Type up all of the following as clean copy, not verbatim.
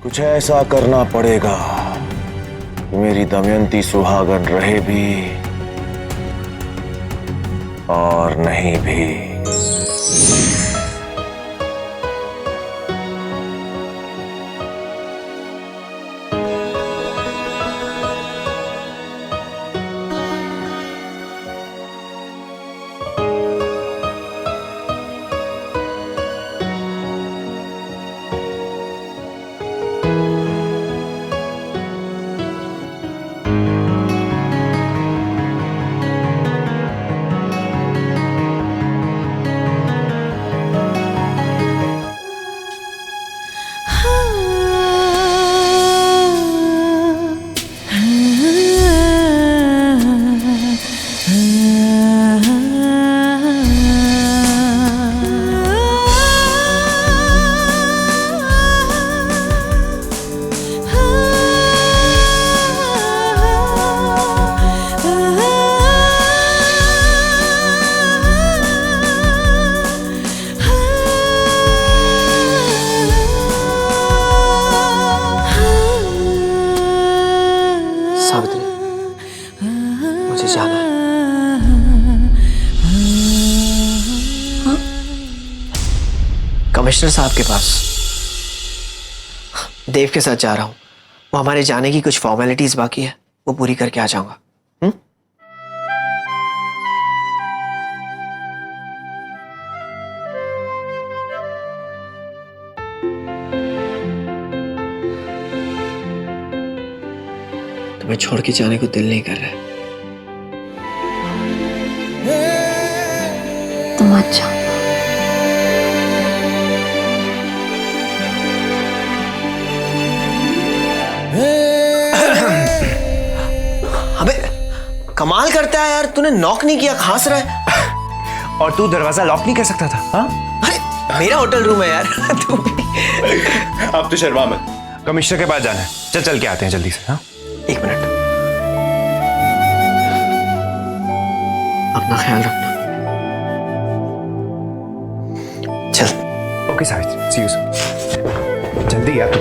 कुछ ऐसा करना पड़ेगा कि मेरी दमयंती सुहागन रहे भी और नहीं भी। मुझे जाना है। हाँ? कमिश्नर साहब के पास देव के साथ जा रहा हूं। वो हमारे जाने की कुछ फॉर्मेलिटीज बाकी है, वो पूरी करके आ जाऊंगा। तुम्हें छोड़ के जाने को दिल नहीं कर रहा है। तुम अच्छा अबे कमाल करता है यार, तूने नॉक नहीं किया, खांस रहा है। और तू दरवाजा लॉक नहीं कर सकता था? हाँ? अरे मेरा होटल रूम है यार। तू अब तो शर्मा मत। कमिश्नर के पास जाना है, चल चल के आते हैं जल्दी से। हाँ? एक मिनट, अपना ख्याल रखना। चल। Okay Savitri, see you soon. जल्दी यार तू।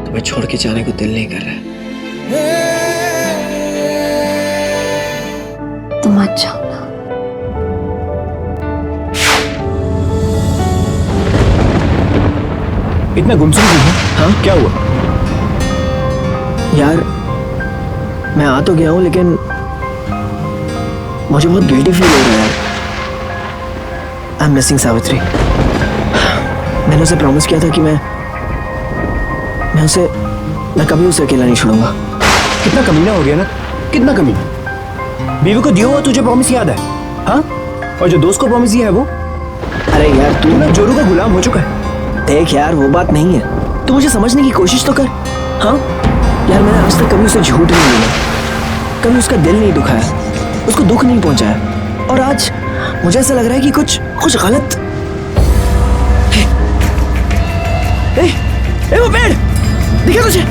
तुम्हें छोड़ के जाने को दिल नहीं कर रहा है। तुम अच्छा इतना गुमसुम क्यों है? हाँ? क्या हुआ? यार मैं आ तो गया हूं, लेकिन मुझे बहुत गिल्टी फील हो रहा है यार। I am missing Savitri. मैंने उसे प्रॉमिस किया था कि मैं कभी उसे अकेला नहीं छोड़ूंगा। कितना कमीना हो गया ना, कितना कमीना। बीवी को दिया हुआ तुझे प्रॉमिस याद है? हाँ? और जो दोस्त को प्रॉमिस दिया है वो? अरे यार तू ना जोरू का गुलाम हो चुका है। देख यार, वो बात नहीं है, तू मुझे समझने की कोशिश तो कर। हाँ यार, मैंने आज तक कभी उसे झूठ नहीं बोला, कभी उसका दिल नहीं दुखाया, उसको दुख नहीं पहुंचाया। और आज मुझे ऐसा लग रहा है कि कुछ गलत। ए, वो पेड़ दिखा तुझे?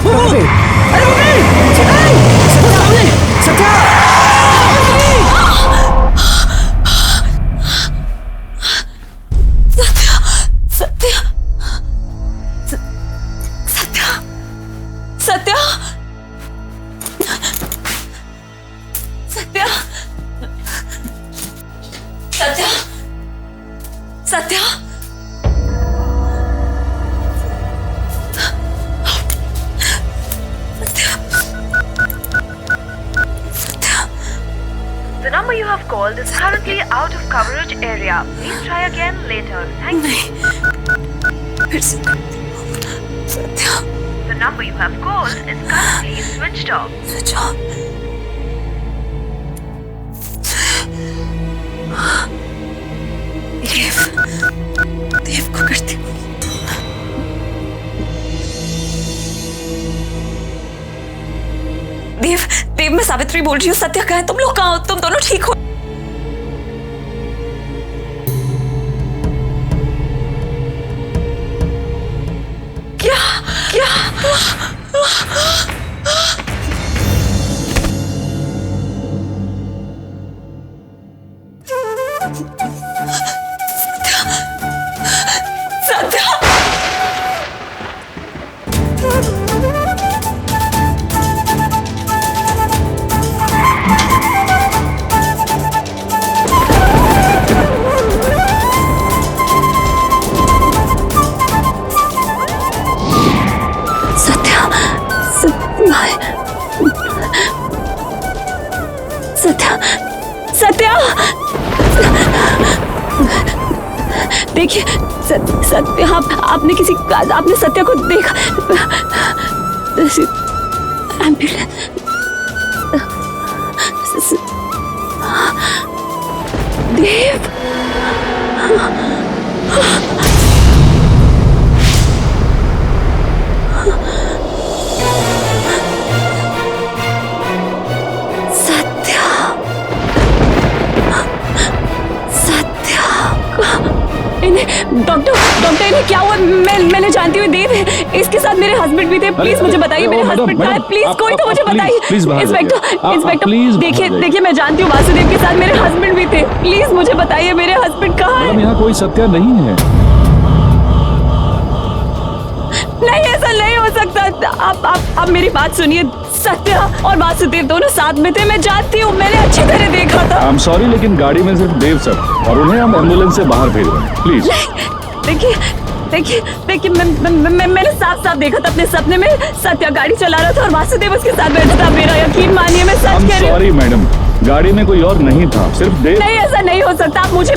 वो पेड़, अरे वो पेड़! Satya! Satya The number you have called is currently out of coverage area. Please try again later. Thank you. फिर से Satya The number you have called is currently switched off. Switch off. Dev को करती हूँ। सावित्री बोल रही हूँ। सत्या कहाँ है? तुम लोग कहाँ हो? तुम दोनों ठीक हो? क्या क्या सत्या सत्या सत्या देखिए सत्या आपने आपने सत्या को देखा? एम्बुलेंस देव डॉक्टर इन्हें क्या हुआ? मैंने जानती हूँ देव है, इसके साथ मेरे हस्बैंड भी थे। प्लीज मुझे बताइए मेरे हस्बैंड कहाँ है? प्लीज कोई तो मुझे बताइए। इंस्पेक्टर देखिए मैं जानती हूँ वासुदेव के साथ मेरे हस्बैंड भी थे। प्लीज मुझे बताइए मेरे हस्बैंड कहाँ है? यहाँ कोई सत्या नहीं है। नहीं ऐसा नहीं हो सकता। आप मेरी बात सुनिए। सत्या और वासुदेव दोनों साथ में थे, मैं जानती हूँ, मैंने अच्छी तरह देखा था। I'm sorry, लेकिन गाड़ी में सिर्फ देव सर और उन्हें हम एम्बुलेंस से बाहर भेज रहे हैं। प्लीज देखिए मैंने साफ देखा था अपने सपने में। सत्या गाड़ी चला रहा था और वासुदेव उसके साथ बैठा था। मेरा यकीन मानिए, मैं सच कह रही हूँ। सॉरी मैडम, गाड़ी में कोई और नहीं था, सिर्फ देव। नहीं ऐसा नहीं हो सकता। आप मुझे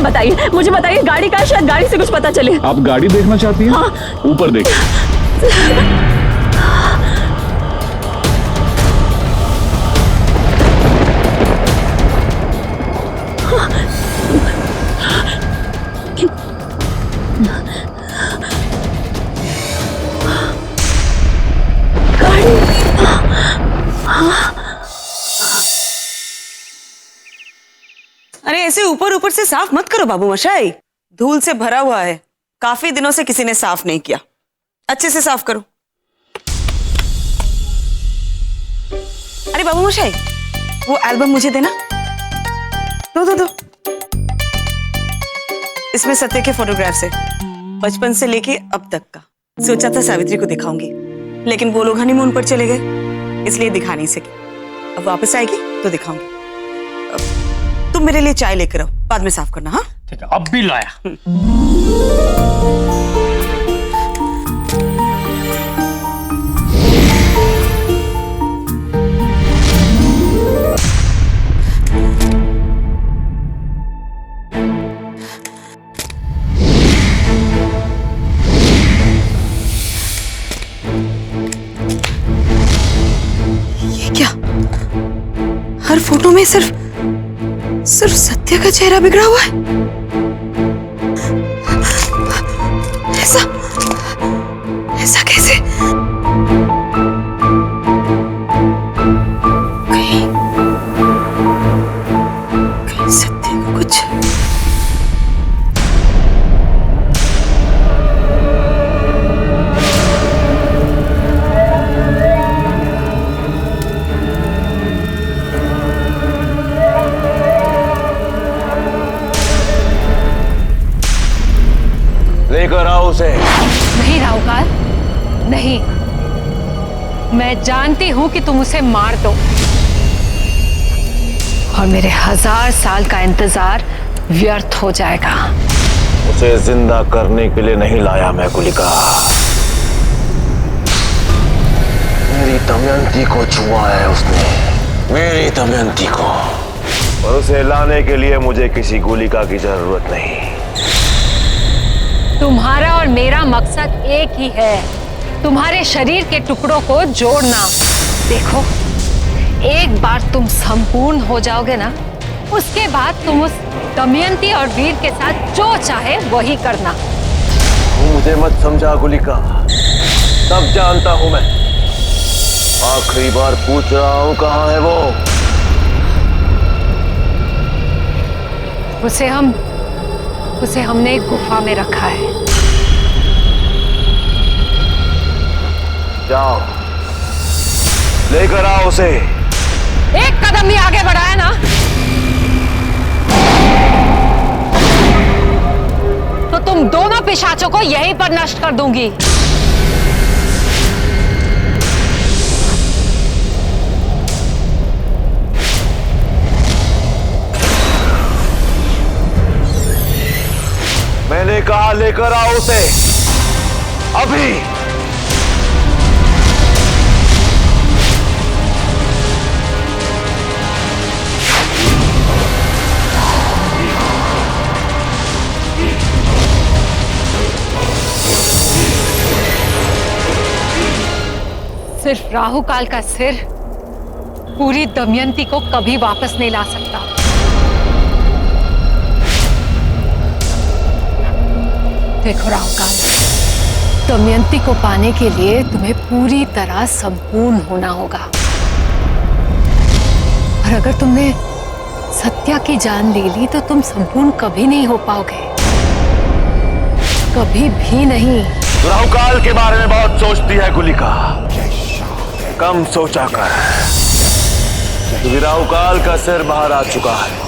बताइए गाड़ी का, शायद गाड़ी से कुछ पता चले। आप गाड़ी देखना चाहती हैं? हाँ। ऊपर देखिए। अरे ऐसे ऊपर से साफ मत करो बाबू मशाई, धूल से भरा हुआ है। काफी दिनों से किसी ने साफ नहीं किया, अच्छे से साफ करो। अरे बाबू मशाई, वो एल्बम मुझे देना। दो। इसमें सत्य के फोटोग्राफ्स है, बचपन से लेके अब तक का। सोचा था सावित्री को दिखाऊंगी, लेकिन वो लोग हनीमून पर चले गए, इसलिए दिखा नहीं सकी। अब वापस आएगी तो दिखाऊंगी। तुम मेरे लिए चाय लेकर आओ, बाद में साफ करना। हाँ ठीक है, अब भी लाया। ये क्या? हर फोटो में सिर्फ सत्य का चेहरा बिगड़ा हुआ है। ऐसा कैसे? कहीं सत्य को कुछ। लेकर आओ उसे। नहीं राहुकाल, नहीं। मैं जानती हूं कि तुम उसे मार दो और मेरे 1000 साल का इंतजार व्यर्थ हो जाएगा। उसे जिंदा करने के लिए नहीं लाया मैं गुलिका। मेरी दमयंती को छुआ है उसने, मेरी दमयंती को। और उसे लाने के लिए मुझे किसी गुलिका की जरूरत नहीं। तुम्हारा और मेरा मकसद एक ही है, तुम्हारे शरीर के टुकड़ों को जोड़ना। देखो, एक बार तुम संपूर्ण हो जाओगे ना, उसके बाद तुम उस दमयंती और वीर के साथ जो चाहे वही करना। मुझे मत समझा गुलिका, सब जानता हूं मैं। आखिरी बार पूछ रहा हूं, कहां है वो? उसे हमने एक गुफा में रखा है। जाओ लेकर आओ उसे। एक कदम भी आगे बढ़ाया ना तो तुम दोनों पिशाचों को यहीं पर नष्ट कर दूंगी। मैंने कहा लेकर आओ उसे अभी। सिर्फ राहु काल का सिर पूरी दमयंती को कभी वापस नहीं ला सकता। देखो राहु काल, दमयंती को पाने के लिए तुम्हें पूरी तरह संपूर्ण होना होगा। और अगर तुमने सत्या की जान ले ली तो तुम संपूर्ण कभी नहीं हो पाओगे, कभी भी नहीं। राहु काल के बारे में बहुत सोचती है गुलिका, कम सोचा कर। क्योंकि राहु काल का सिर बाहर आ चुका है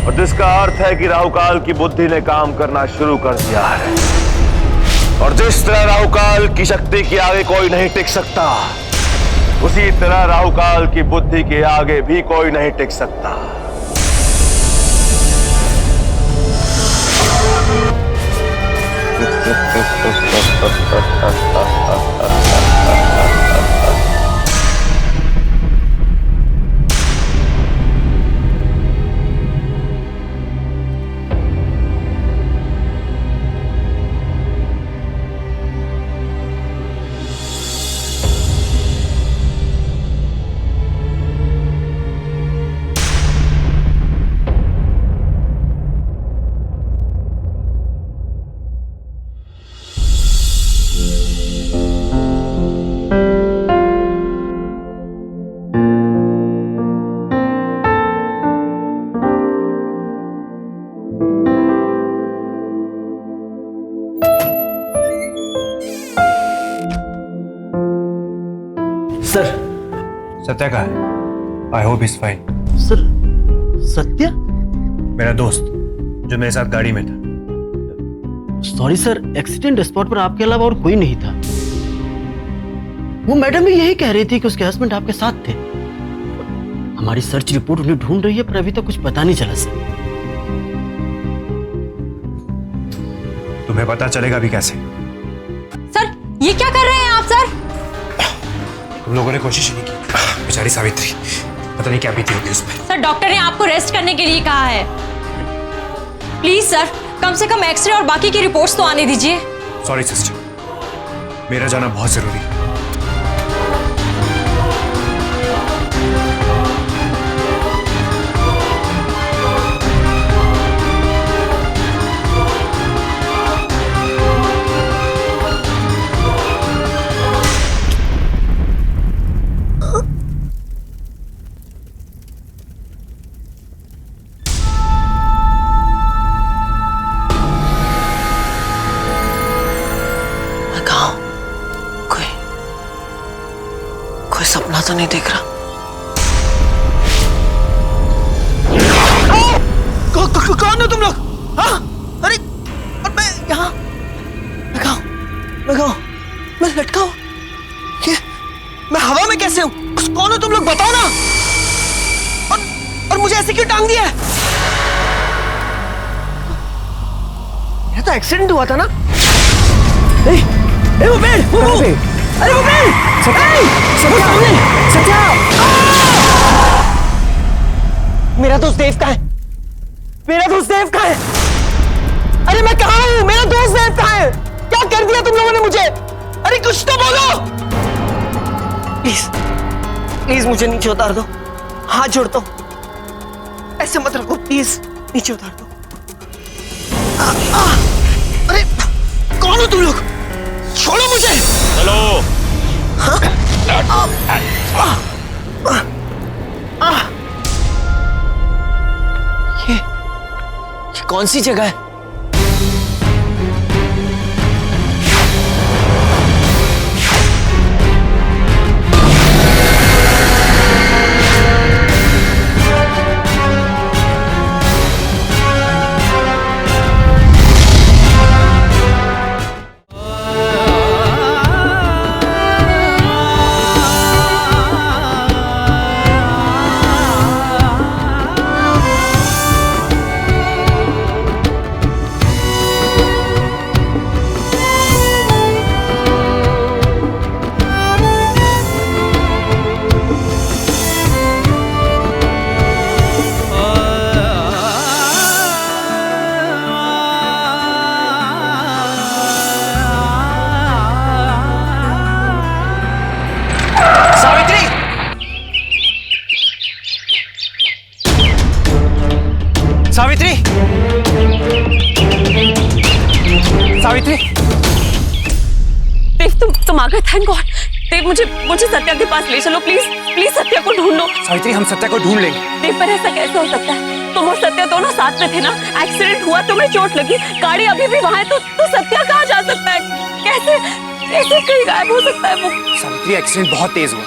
और जिसका अर्थ है कि राहु काल की बुद्धि ने काम करना शुरू कर दिया है। और जिस तरह राहु काल की शक्ति के आगे कोई नहीं टिक सकता, उसी तरह राहु काल की बुद्धि के आगे भी कोई नहीं टिक सकता। सर, सत्या कहाँ है? I hope is fine. Sir, Satya? मेरा दोस्त जो मेरे साथ गाड़ी में था। सॉरी सर, एक्सीडेंट स्पॉट पर आपके अलावा और कोई नहीं था। वो मैडम भी यही कह रही थी कि उसके हस्बैंड आपके साथ थे। हमारी सर्च रिपोर्ट उन्हें ढूंढ रही है पर अभी तक कुछ पता नहीं चला सर। तुम्हें पता चलेगा भी कैसे? सर, ये क्या कर रहे हैं आप सर? तुम लोगों ने कोशिश नहीं की। बेचारी सावित्री, पता नहीं क्या बीती होगी उस पर। सर, डॉक्टर ने आपको रेस्ट करने के लिए कहा है। प्लीज सर, कम से कम एक्सरे और बाकी की रिपोर्ट्स तो आने दीजिए। सॉरी सिस्टर, मेरा जाना बहुत जरूरी है। सपना तो नहीं देख रहा। कौन हो तुम लोग? हाँ? अरे और मैं यहाँ मैं लटका हूँ। ये मैं हवा में कैसे हूँ? कौन हो तुम लोग, बताओ ना। और मुझे ऐसे क्यों टांग दिया है? मेरा तो एक्सीडेंट हुआ था ना। वो पेड़, अरे वो पेड़! सत्या! मेरा दोस्त देव कहाँ है? मेरा दोस्त देव कहाँ है? अरे मैं कहाँ हूँ? मेरा दोस्त देव कहाँ है? क्या कर दिया तुम लोगों ने मुझे? अरे कुछ तो बोलो! प्लीज मुझे नीचे उतार दो, हाथ जोड़ता हूँ। ऐसे मत रखो प्लीज, नीचे उतार दो। अरे कौन हो तुम लोग? छोड़ो मुझे। हेलो। कौन सी जगह है? सावित्री! सावित्री! देव तुम आ गए, थैंक गॉड। देव मुझे सत्या के पास ले चलो प्लीज, प्लीज सत्या को ढूंढ लो। सावित्री, हम सत्या को ढूंढ लेंगे। देव पर ऐसा कैसे हो सकता है? तुम और सत्या दोनों साथ में थे ना, एक्सीडेंट हुआ, तुम्हें चोट लगी, गाड़ी अभी भी वहां है, तो सत्या कहाँ जा सकता है? कैसे कहीं गायब हो सकता है वो? सावित्री, एक्सीडेंट बहुत तेज हुआ।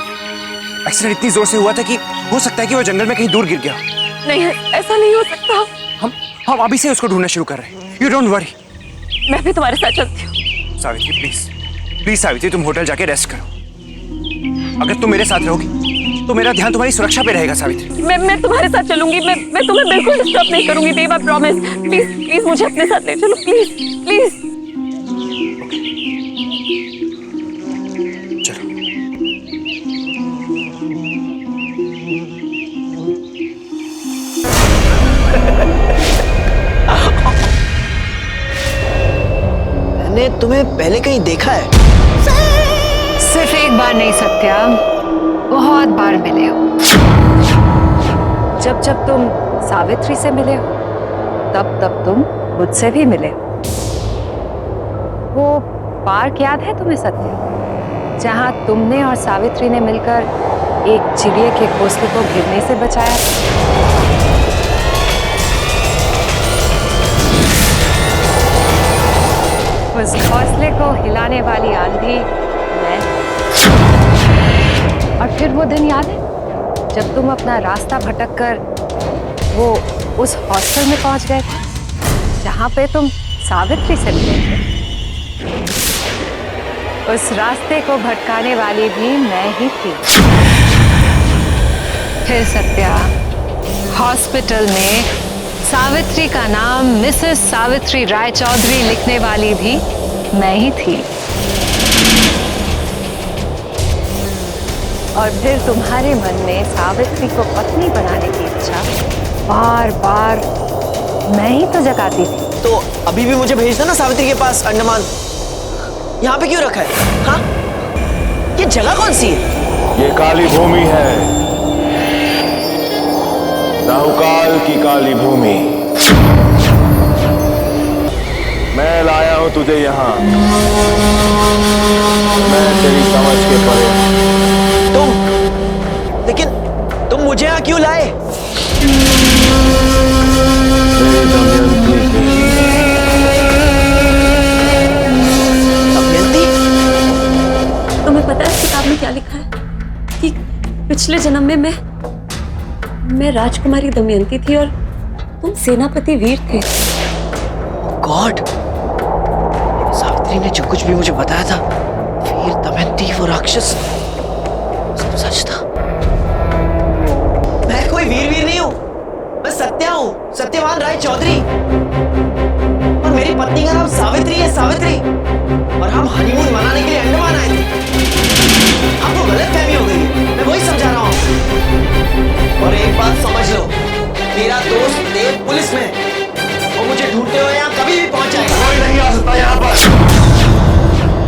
एक्सीडेंट इतनी जोर से हुआ था कि हो सकता है कि वो जंगल में कहीं दूर गिर गया। नहीं, ऐसा नहीं हो सकता। हम अभी से उसको ढूंढना शुरू कर रहे हैं। You don't worry. मैं भी तुम्हारे साथ चलती हूँ। सावित्री प्लीज सावित्री, तुम होटल जाके रेस्ट करो। अगर तुम मेरे साथ रहोगी तो मेरा ध्यान तुम्हारी सुरक्षा पे रहेगा। सावित्री, मैं तुम्हारे साथ चलूंगी। मैं तुम्हें बिल्कुल डिस्टर्ब नहीं करूंगी देव, आई प्रॉमिस। प्लीज मुझे अपने साथ ले चलो, प्लीज प्लीज। चलो। मैंने तुम्हें पहले कहीं देखा है। सिर्फ एक बार नहीं सत्या, बहुत बार मिले हो। जब तुम सावित्री से मिले हो तब तुम मुझसे भी मिले हो। वो पार्क याद है तुम्हें सत्या, जहां तुमने और सावित्री ने मिलकर एक चिड़िया के घोंसले को गिरने से बचाया? उस घोंसले को हिलाने वाली आंधी मैं। और फिर वो दिन याद है जब तुम अपना रास्ता भटक कर वो उस हॉस्टल में पहुंच गए थे जहां पे तुम सावित्री से मिले थे? उस रास्ते को भटकाने वाली भी मैं ही थी। फिर सत्या, हॉस्पिटल में सावित्री का नाम मिसेस सावित्री राय चौधरी लिखने वाली भी मैं ही थी। और फिर तुम्हारे मन में सावित्री को पत्नी बनाने की इच्छा बार बार मैं ही तो जगाती थी। तो अभी भी मुझे भेज दो ना सावित्री के पास, अंडमान। यहाँ पे क्यों रखा है? हाँ, ये जगह कौन सी है? ये काली भूमि है, राहुकाल की काली भूमि। मैं लाया हूं तुझे यहाँ, मैं तेरी समझ के परे। लेकिन तुम मुझे यहाँ क्यों लाए? दमयंती? तुम्हें पता है इस किताब में क्या लिखा है? कि पिछले जन्म में मैं राजकुमारी दमयंती थी और तुम सेनापति वीर थे। गॉड, सावित्री ने जो कुछ भी मुझे बताया था, वीर, दमयंती, वो राक्षस, सब सच था। मैं कोई वीर नहीं हूं, मैं सत्या हूं, सत्यवान राय चौधरी। और मेरी पत्नी का नाम सावित्री है, सावित्री। और हम हनीमून मनाने के लिए अंडमान आए थे। आपको गलतफहमी हो गई, मैं वही समझा रहा हूं। और एक बात समझ लो, मेरा दोस्त देव पुलिस में है। वो मुझे ढूंढते हुए यहाँ कभी भी पहुंच जाएगा। कोई नहीं आ सकता यहाँ पर।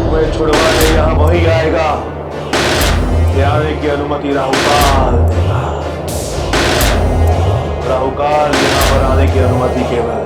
तुम्हें छुड़वाने यहाँ वही आएगा, आने की अनुमति राहुकाल देगा। राहुकाल यहाँ पर आने की अनुमति केवल